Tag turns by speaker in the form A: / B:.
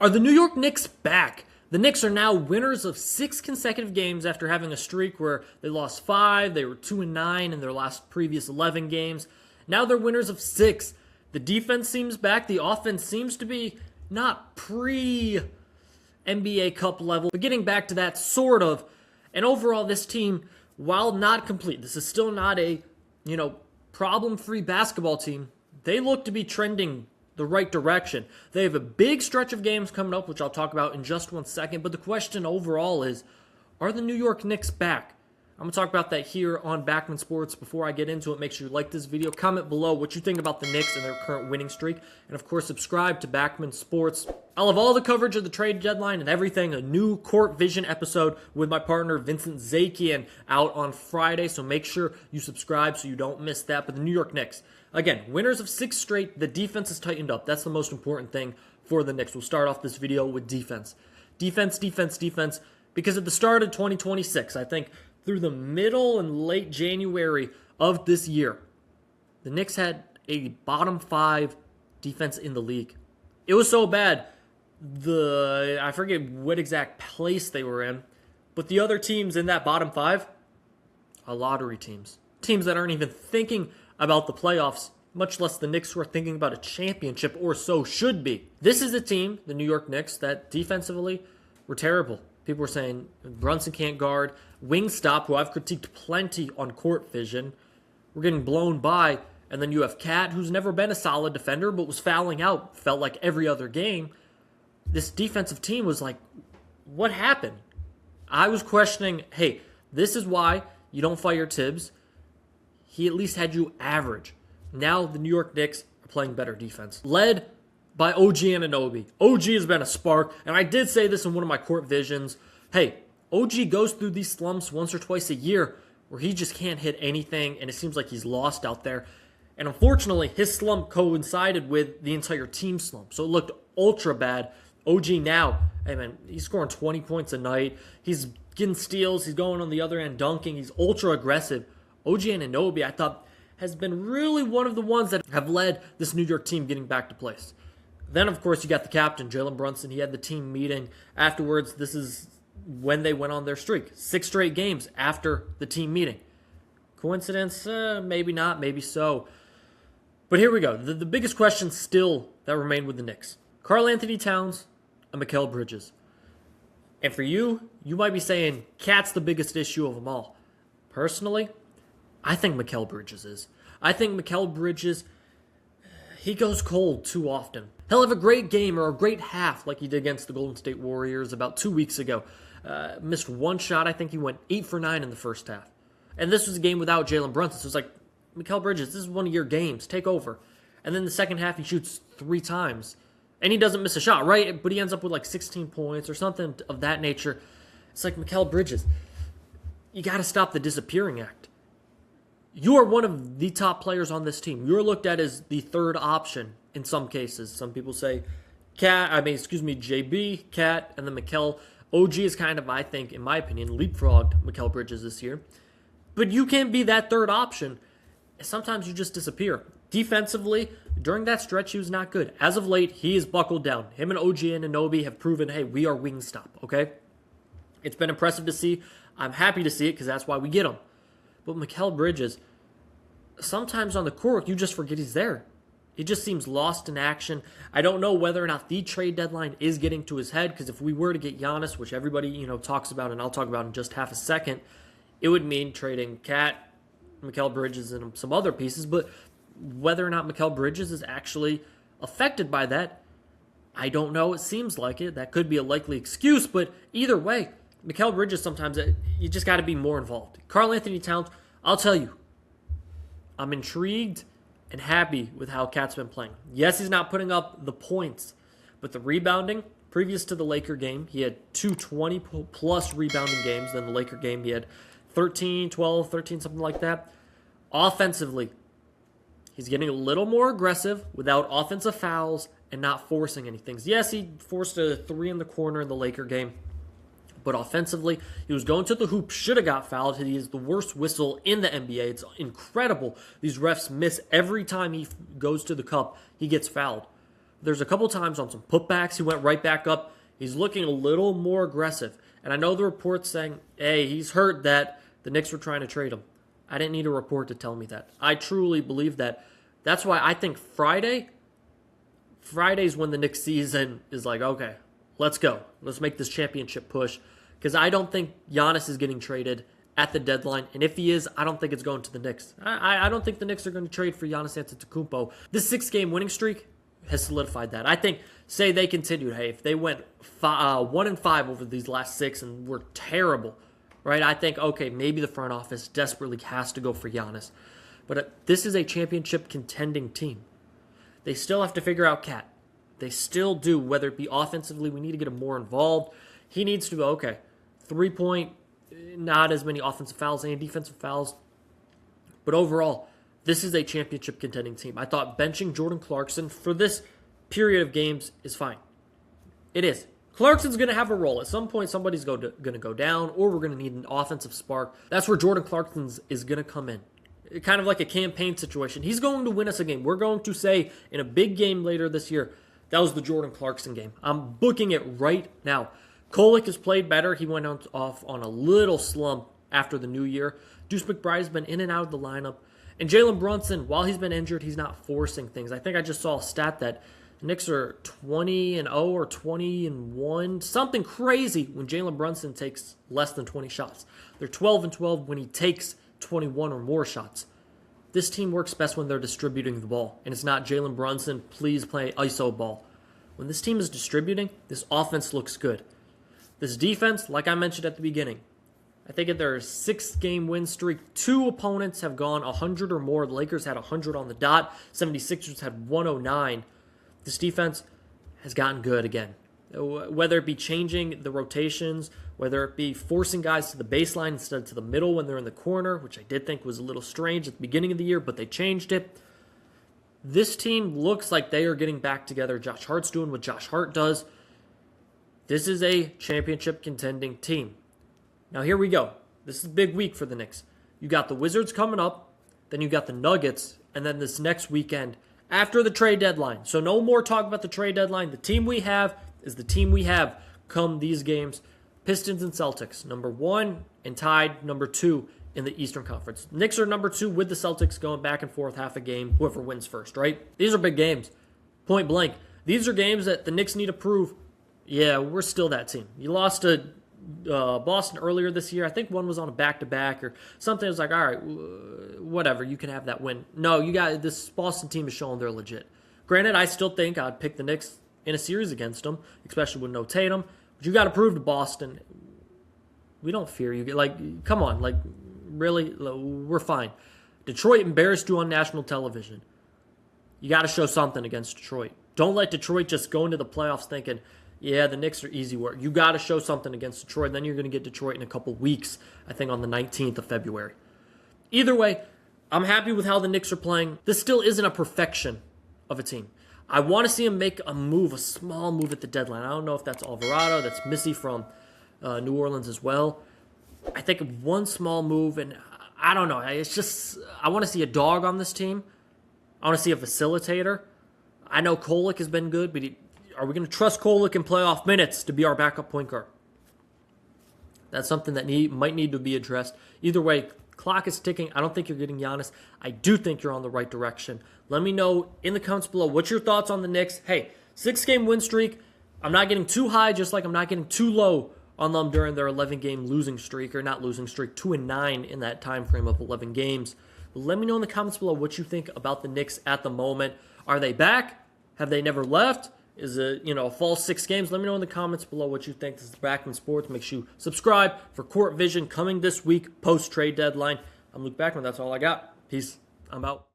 A: Are the New York Knicks back? The Knicks are now winners of 6 consecutive games after having a streak where they lost 5, they were 2-9 in their last previous 11 games. Now they're winners of 6. The defense seems back. The offense seems to be not pre-NBA Cup level, but getting back to that sort of. And overall, this team, while not complete, this is still not a, problem-free basketball team. They look to be trending the right direction. They have a big stretch of games coming up, which I'll talk about in just one second. But the question overall is, are the New York Knicks back? I'm going to talk about that here on Backman Sports. Before I get into it, make sure you like this video. Comment below what you think about the Knicks and their current winning streak. And of course, subscribe to Backman Sports. I'll have all the coverage of the trade deadline and everything. A new Court Vision episode with my partner Vincent Zakian out on Friday. So make sure you subscribe so you don't miss that. But the New York Knicks, again, winners of 6 straight. The defense has tightened up. That's the most important thing for the Knicks. We'll start off this video with defense. Defense. Because at the start of 2026, I think through the middle and late January of this year, the Knicks had a bottom 5 defense in the league. It was so bad, I forget what exact place they were in, but the other teams in that bottom 5 are lottery teams. Teams that aren't even thinking about the playoffs, much less the Knicks who are thinking about a championship, or so should be. This is a team, the New York Knicks, that defensively were terrible. People were saying Brunson can't guard. Wingstop, who I've critiqued plenty on Court Vision, we're getting blown by. And then you have Cat, who's never been a solid defender, but was fouling out, felt like every other game. This defensive team was like, what happened? I was questioning, hey, this is why you don't fire Tibbs. He at least had you average. Now the New York Knicks are playing better defense. Led by OG Anunoby. OG has been a spark, and I did say this in one of my Court Visions. Hey, OG goes through these slumps once or twice a year where he just can't hit anything, and it seems like he's lost out there. And unfortunately, his slump coincided with the entire team slump, so it looked ultra bad. OG now, hey man, he's scoring 20 points a night. He's getting steals. He's going on the other end dunking. He's ultra aggressive. OG Anunoby, I thought, has been really one of the ones that have led this New York team getting back to place. Then, of course, you got the captain, Jalen Brunson. He had the team meeting afterwards. This is when they went on their streak. 6 straight games after the team meeting. Coincidence? Maybe not, maybe so. But here we go. The biggest question still that remained with the Knicks. Karl-Anthony Towns and Mikal Bridges. And for you, you might be saying, Cat's the biggest issue of them all. Personally, I think Mikal Bridges is. I think Mikal Bridges, he goes cold too often. He'll have a great game or a great half like he did against the Golden State Warriors about 2 weeks ago. Missed one shot. I think he went 8 for 9 in the first half. And this was a game without Jalen Brunson. So it's like, Mikal Bridges, this is one of your games. Take over. And then the second half, he shoots 3 times. And he doesn't miss a shot, right? But he ends up with like 16 points or something of that nature. It's like, Mikal Bridges, you got to stop the disappearing act. You are one of the top players on this team. You're looked at as the third option in some cases. Some people say JB, Cat, and then Mikal. OG is kind of, I think, in my opinion, leapfrogged Mikal Bridges this year. But you can't be that third option. Sometimes you just disappear. Defensively, during that stretch, he was not good. As of late, he is buckled down. Him and OG Anunoby have proven, hey, we are Wingstop, okay? It's been impressive to see. I'm happy to see it because that's why we get him. But Mikal Bridges, sometimes on the court, you just forget he's there. He just seems lost in action. I don't know whether or not the trade deadline is getting to his head, because if we were to get Giannis, which everybody talks about, and I'll talk about in just half a second, it would mean trading Cat, Mikal Bridges, and some other pieces. But whether or not Mikal Bridges is actually affected by that, I don't know. It seems like it. That could be a likely excuse, but either way, Mikal Bridges, sometimes you just got to be more involved. Karl-Anthony Towns, I'll tell you, I'm intrigued and happy with how Cat's been playing. Yes, he's not putting up the points, but the rebounding, previous to the Laker game, he had 2 20-plus rebounding games. Then the Laker game, he had 13, 12, 13, something like that. Offensively, he's getting a little more aggressive without offensive fouls and not forcing anything. Yes, he forced a 3 in the corner in the Laker game. But offensively, he was going to the hoop, should have got fouled. He is the worst whistle in the NBA. It's incredible. These refs miss every time he goes to the cup. He gets fouled. There's a couple times on some putbacks he went right back up. He's looking a little more aggressive. And I know the report's saying, hey, he's heard that the Knicks were trying to trade him. I didn't need a report to tell me that. I truly believe that. That's why I think Friday's when the Knicks season is like, okay, let's go. Let's make this championship push. Because I don't think Giannis is getting traded at the deadline. And if he is, I don't think it's going to the Knicks. I don't think the Knicks are going to trade for Giannis Antetokounmpo. This 6-game winning streak has solidified that. I think, say they continued, hey, if they went 1-5 over these last 6 and were terrible, right? I think, okay, maybe the front office desperately has to go for Giannis. But this is a championship contending team. They still have to figure out Cat. They still do, whether it be offensively, we need to get him more involved. He needs to go, okay, 3-point, not as many offensive fouls and defensive fouls. But overall, this is a championship contending team. I thought benching Jordan Clarkson for this period of games is fine. It is. Clarkson's going to have a role. At some point, somebody's going to go down, or we're going to need an offensive spark. That's where Jordan Clarkson is going to come in. Kind of like a campaign situation. He's going to win us a game. We're going to say in a big game later this year, that was the Jordan Clarkson game. I'm booking it right now. Kolek has played better. He went off on a little slump after the new year. Deuce McBride's been in and out of the lineup. And Jalen Brunson, while he's been injured, he's not forcing things. I think I just saw a stat that the Knicks are 20-0 or 20-1, something crazy when Jalen Brunson takes less than 20 shots. They're 12-12 when he takes 21 or more shots. This team works best when they're distributing the ball, and it's not Jalen Brunson, please play ISO ball. When this team is distributing, this offense looks good. This defense, like I mentioned at the beginning, I think in their 6-game win streak, 2 opponents have gone 100 or more. The Lakers had 100 on the dot. 76ers had 109. This defense has gotten good again. Whether it be changing the rotations, whether it be forcing guys to the baseline instead of to the middle when they're in the corner, which I did think was a little strange at the beginning of the year, but they changed it. This team looks like they are getting back together. Josh Hart's doing what Josh Hart does. This is a championship contending team. Now here we go. This is a big week for the Knicks. You got the Wizards coming up, then you got the Nuggets, and then this next weekend after the trade deadline. So no more talk about the trade deadline. The team we have is the team we have come these games. Pistons and Celtics, number 1 and tied number 2 in the Eastern Conference. Knicks are number 2 with the Celtics going back and forth half a game, whoever wins first, right? These are big games, point blank. These are games that the Knicks need to prove, yeah, we're still that team. You lost to Boston earlier this year. I think one was on a back-to-back or something. It was like, all right, whatever, you can have that win. No, you got this Boston team is showing they're legit. Granted, I still think I'd pick the Knicks in a series against them, especially with no Tatum. But you got to prove to Boston, we don't fear you. Like, come on, like, really, we're fine. Detroit embarrassed you on national television. You got to show something against Detroit. Don't let Detroit just go into the playoffs thinking, yeah, the Knicks are easy work. You got to show something against Detroit. Then you're going to get Detroit in a couple weeks, I think on the 19th of February. Either way, I'm happy with how the Knicks are playing. This still isn't a perfection of a team. I want to see him make a move, a small move at the deadline. I don't know if that's Alvarado, that's Missy from New Orleans as well. I think one small move, and I don't know. It's just, I want to see a dog on this team. I want to see a facilitator. I know Kolek has been good, but are we going to trust Kolek in playoff minutes to be our backup point guard? That's something that might need to be addressed. Either way, clock is ticking. I don't think you're getting Giannis. I do think you're on the right direction. Let me know in the comments below what's your thoughts on the Knicks. Hey, 6-game win streak. I'm not getting too high, just like I'm not getting too low on them during their 11-game losing streak, or not losing streak, 2-9 in that time frame of 11 games. But let me know in the comments below what you think about the Knicks at the moment. Are they back? Have they never left? Is it, a fall 6 games? Let me know in the comments below what you think. This is Backman Sports. Make sure you subscribe for Court Vision coming this week, post-trade deadline. I'm Luke Backman. That's all I got. Peace. I'm out.